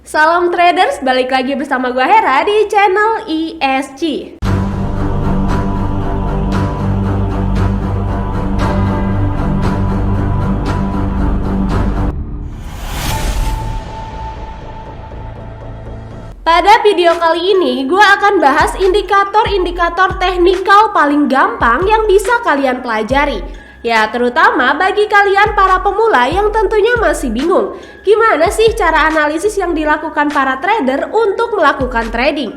Salam traders, balik lagi bersama gue Hera di channel ESG. Pada video kali ini, gue akan bahas indikator-indikator teknikal paling gampang yang bisa kalian pelajari. Ya, terutama bagi kalian para pemula yang tentunya masih bingung, gimana sih cara analisis yang dilakukan para trader untuk melakukan trading?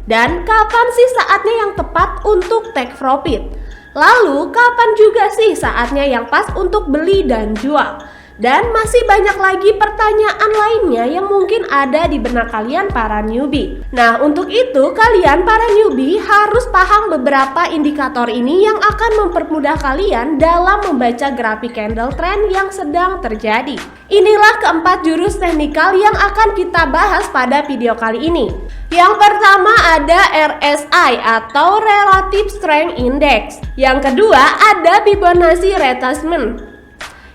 Dan kapan sih saatnya yang tepat untuk take profit? Lalu, kapan juga sih saatnya yang pas untuk beli dan jual? Dan masih banyak lagi pertanyaan lainnya yang mungkin ada di benak kalian para newbie. Nah, untuk itu kalian para newbie harus paham beberapa indikator ini yang akan mempermudah kalian dalam membaca grafik candle trend yang sedang terjadi. Inilah keempat jurus teknikal yang akan kita bahas pada video kali ini. Yang pertama ada RSI atau Relative Strength Index. Yang kedua ada Fibonacci Retracement.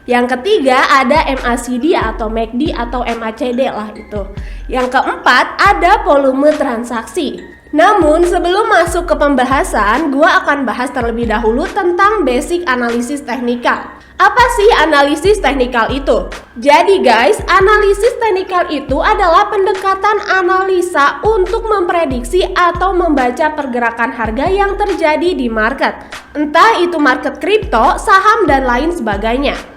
Yang ketiga ada MACD atau MACD atau MACD lah itu. Yang keempat ada volume transaksi. Namun sebelum masuk ke pembahasan, gua akan bahas terlebih dahulu tentang basic analisis teknikal. Apa sih analisis teknikal itu? Jadi guys, analisis teknikal itu adalah pendekatan analisa untuk memprediksi atau membaca pergerakan harga yang terjadi di market. Entah itu market kripto, saham, dan lain sebagainya.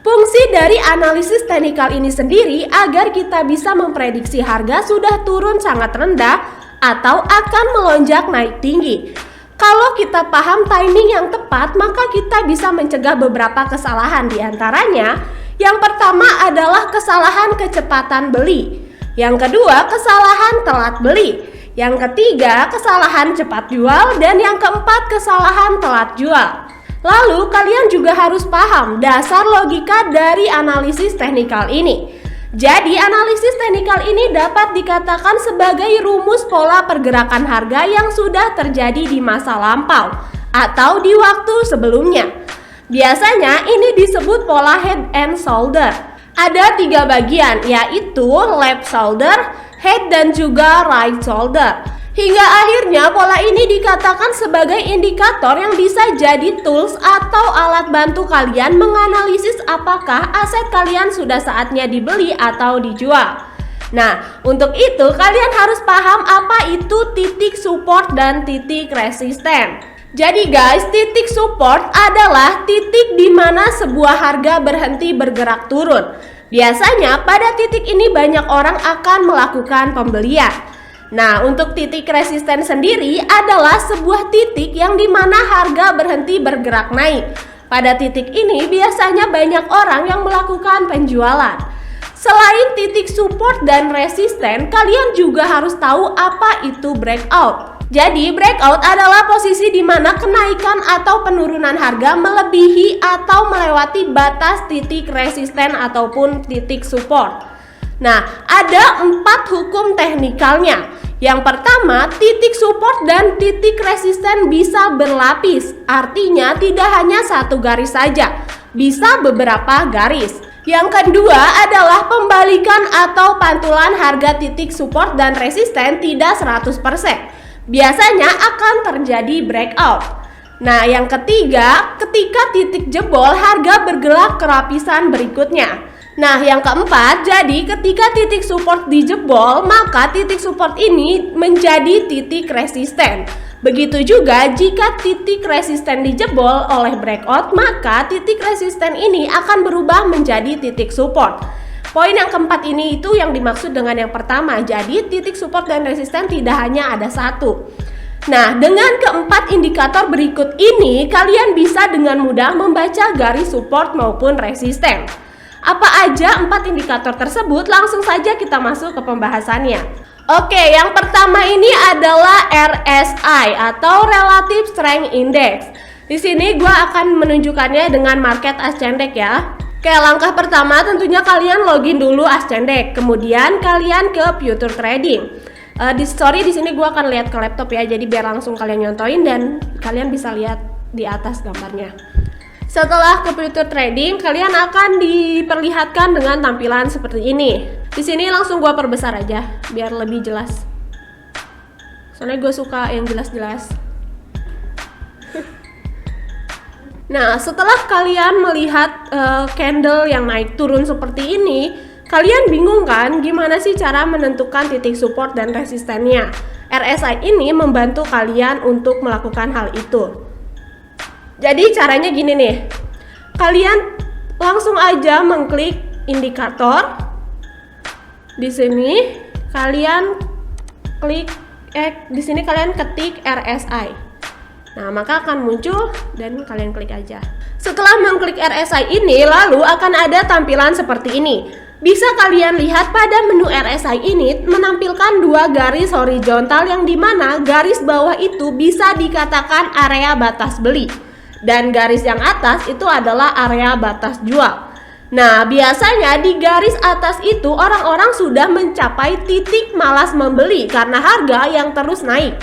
Fungsi dari analisis teknikal ini sendiri agar kita bisa memprediksi harga sudah turun sangat rendah atau akan melonjak naik tinggi. Kalau kita paham timing yang tepat, maka kita bisa mencegah beberapa kesalahan. Di antaranya, yang pertama adalah kesalahan kecepatan beli. Yang kedua, kesalahan telat beli. Yang ketiga, kesalahan cepat jual. Dan yang keempat, kesalahan telat jual. Lalu kalian juga harus paham dasar logika dari analisis teknikal ini. Jadi analisis teknikal ini dapat dikatakan sebagai rumus pola pergerakan harga yang sudah terjadi di masa lampau atau di waktu sebelumnya. Biasanya ini disebut pola head and shoulder. Ada 3 bagian, yaitu left shoulder, head, dan juga right shoulder. Hingga akhirnya pola ini dikatakan sebagai indikator yang bisa jadi tools atau alat bantu kalian menganalisis apakah aset kalian sudah saatnya dibeli atau dijual. Nah, untuk itu kalian harus paham apa itu titik support dan titik resisten. Jadi guys, titik support adalah titik di mana sebuah harga berhenti bergerak turun. Biasanya pada titik ini banyak orang akan melakukan pembelian. Nah, untuk titik resisten sendiri adalah sebuah titik yang dimana harga berhenti bergerak naik. Pada titik ini biasanya banyak orang yang melakukan penjualan. Selain titik support dan resisten, kalian juga harus tahu apa itu breakout. Jadi breakout adalah posisi di mana kenaikan atau penurunan harga melebihi atau melewati batas titik resisten ataupun titik support. Nah, ada 4 hukum teknikalnya. Yang pertama, titik support dan titik resisten bisa berlapis. Artinya tidak hanya satu garis saja, bisa beberapa garis. Yang kedua adalah pembalikan atau pantulan harga titik support dan resisten tidak 100%. Biasanya akan terjadi breakout. Nah, yang ketiga, ketika titik jebol, harga bergerak ke lapisan berikutnya. Nah, yang keempat, jadi ketika titik support dijebol, maka titik support ini menjadi titik resisten. Begitu juga jika titik resisten dijebol oleh breakout, maka titik resisten ini akan berubah menjadi titik support. Poin yang keempat ini itu yang dimaksud dengan yang pertama. Jadi titik support dan resisten tidak hanya ada satu. Nah, dengan keempat indikator berikut ini, kalian bisa dengan mudah membaca garis support maupun resisten. Apa aja 4 indikator tersebut? Langsung saja kita masuk ke pembahasannya. Oke, yang pertama ini adalah RSI atau Relative Strength Index. Di sini gue akan menunjukkannya dengan market Ascendek ya. Oke, langkah pertama tentunya kalian login dulu Ascendek, kemudian kalian ke Future Trading. Di sini gue akan lihat ke laptop ya, jadi biar langsung kalian nyontoin dan kalian bisa lihat di atas gambarnya. Setelah ke fitur trading, kalian akan diperlihatkan dengan tampilan seperti ini. Di sini langsung gua perbesar aja biar lebih jelas. Soalnya gue suka yang jelas-jelas. Nah, setelah kalian melihat candle yang naik turun seperti ini, kalian bingung kan gimana sih cara menentukan titik support dan resistennya? RSI ini membantu kalian untuk melakukan hal itu. Jadi caranya gini nih, kalian langsung aja mengklik indikator. Di sini kalian klik, di sini kalian ketik RSI. Nah, maka akan muncul dan kalian klik aja. Setelah mengklik RSI ini, lalu akan ada tampilan seperti ini. Bisa kalian lihat pada menu RSI ini menampilkan dua garis horizontal yang dimana garis bawah itu bisa dikatakan area batas beli. Dan garis yang atas itu adalah area batas jual. Nah, biasanya di garis atas itu orang-orang sudah mencapai titik malas membeli karena harga yang terus naik.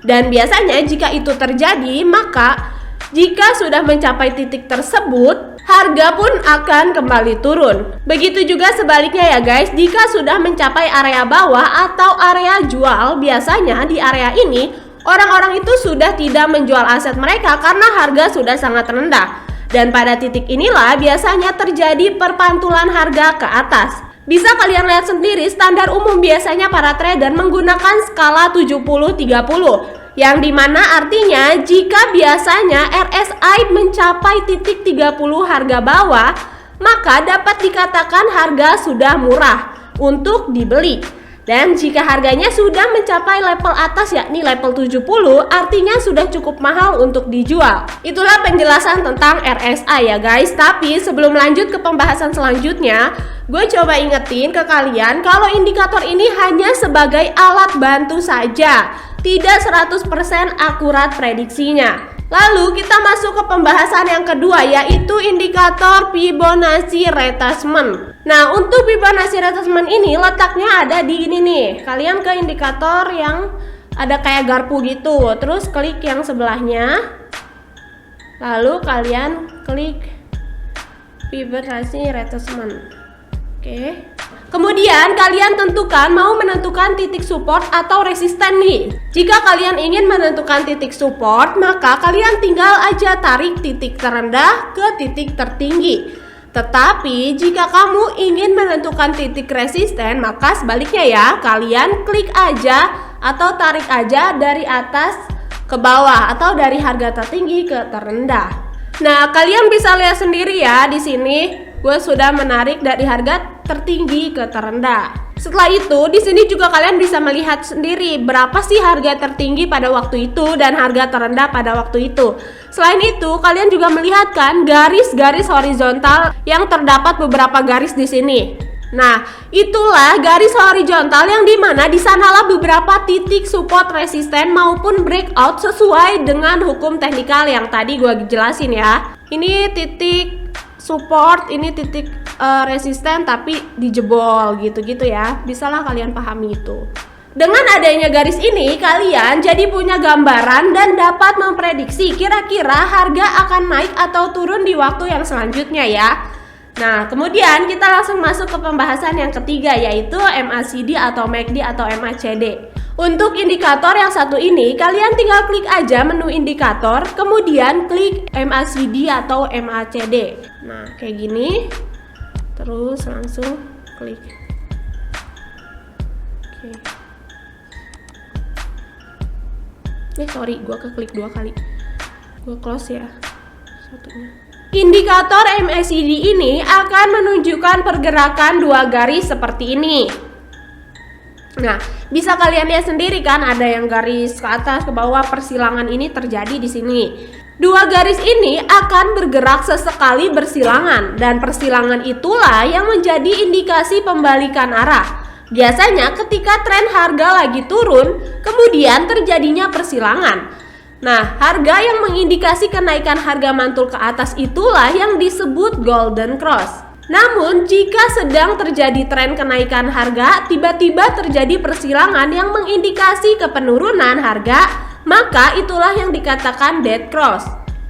Dan biasanya jika itu terjadi, maka jika sudah mencapai titik tersebut, harga pun akan kembali turun. Begitu juga sebaliknya ya guys, jika sudah mencapai area bawah atau area jual, biasanya di area ini orang-orang itu sudah tidak menjual aset mereka karena harga sudah sangat rendah. Dan pada titik inilah biasanya terjadi perpantulan harga ke atas. Bisa kalian lihat sendiri, standar umum biasanya para trader menggunakan skala 70-30, yang dimana artinya jika biasanya RSI mencapai titik 30 harga bawah, maka dapat dikatakan harga sudah murah untuk dibeli. Dan jika harganya sudah mencapai level atas yakni level 70, artinya sudah cukup mahal untuk dijual. Itulah penjelasan tentang RSI ya guys. Tapi sebelum lanjut ke pembahasan selanjutnya, gue coba ingetin ke kalian kalau indikator ini hanya sebagai alat bantu saja, tidak 100% akurat prediksinya. Lalu kita masuk ke pembahasan yang kedua, yaitu indikator Fibonacci retracement. Nah, untuk Fibonacci retracement ini letaknya ada di ini nih. Kalian ke indikator yang ada kayak garpu gitu, terus klik yang sebelahnya. Lalu kalian klik Fibonacci retracement. Oke. Kemudian kalian tentukan mau menentukan titik support atau resisten nih. Jika kalian ingin menentukan titik support, maka kalian tinggal aja tarik titik terendah ke titik tertinggi. Tetapi jika kamu ingin menentukan titik resisten, maka sebaliknya ya, kalian klik aja atau tarik aja dari atas ke bawah atau dari harga tertinggi ke terendah. Nah, kalian bisa lihat sendiri ya di sini. Gue sudah menarik dari harga tertinggi ke terendah. Setelah itu, di sini juga kalian bisa melihat sendiri berapa sih harga tertinggi pada waktu itu dan harga terendah pada waktu itu. Selain itu, kalian juga melihatkan garis-garis horizontal yang terdapat beberapa garis di sini. Nah, itulah garis horizontal yang dimana di sanalah beberapa titik support, resisten maupun breakout sesuai dengan hukum teknikal yang tadi gue jelasin ya. Ini titik support, ini titik resisten tapi dijebol gitu-gitu ya. Bisalah kalian pahami itu. Dengan adanya garis ini, kalian jadi punya gambaran dan dapat memprediksi kira-kira harga akan naik atau turun di waktu yang selanjutnya ya. Nah, kemudian kita langsung masuk ke pembahasan yang ketiga, yaitu MACD atau MACD atau MACD. Untuk indikator yang satu ini, kalian tinggal klik aja menu indikator, kemudian klik MACD atau MACD. Nah, kayak gini. Terus langsung klik. Oke. Sorry, gue keklik 2 kali. Gue close ya satunya. Indikator MACD ini akan menunjukkan pergerakan 2 garis seperti ini. Nah, bisa kalian lihat sendiri kan, ada yang garis ke atas ke bawah, persilangan ini terjadi di sini. 2 garis ini akan bergerak sesekali bersilangan, dan persilangan itulah yang menjadi indikasi pembalikan arah. Biasanya ketika tren harga lagi turun, kemudian terjadinya persilangan. Nah, harga yang mengindikasi kenaikan harga mantul ke atas itulah yang disebut golden cross. Namun, jika sedang terjadi tren kenaikan harga, tiba-tiba terjadi persilangan yang mengindikasi kepenurunan harga, maka itulah yang dikatakan dead cross.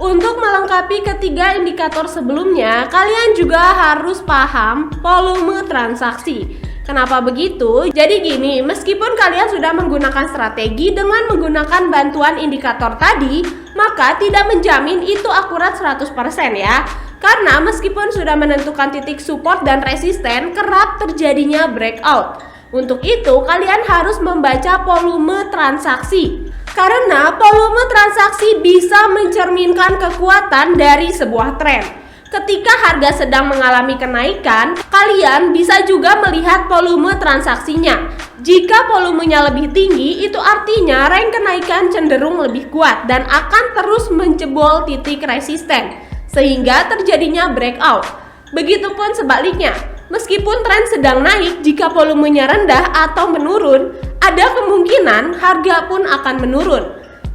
Untuk melengkapi ketiga indikator sebelumnya, kalian juga harus paham volume transaksi. Kenapa begitu? Jadi gini, meskipun kalian sudah menggunakan strategi dengan menggunakan bantuan indikator tadi, maka tidak menjamin itu akurat 100% ya. Karena meskipun sudah menentukan titik support dan resisten, kerap terjadinya breakout. Untuk itu, kalian harus membaca volume transaksi. Karena volume transaksi bisa mencerminkan kekuatan dari sebuah tren. Ketika harga sedang mengalami kenaikan, kalian bisa juga melihat volume transaksinya. Jika volumenya lebih tinggi, itu artinya range kenaikan cenderung lebih kuat dan akan terus menjebol titik resisten, sehingga terjadinya breakout. Begitupun sebaliknya, meskipun tren sedang naik, jika volumenya rendah atau menurun, ada kemungkinan harga pun akan menurun.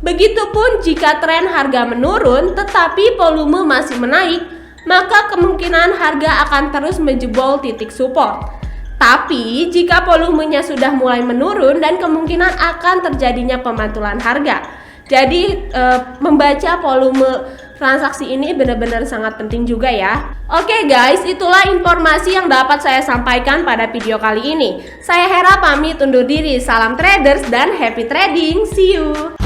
Begitupun jika tren harga menurun tetapi volume masih menaik, maka kemungkinan harga akan terus menjebol titik support. Tapi jika volumenya sudah mulai menurun dan kemungkinan akan terjadinya pemantulan harga. Jadi membaca volume transaksi ini benar-benar sangat penting juga ya. Oke guys, itulah informasi yang dapat saya sampaikan pada video kali ini. Saya Hera pamit undur diri. Salam traders dan happy trading. See you.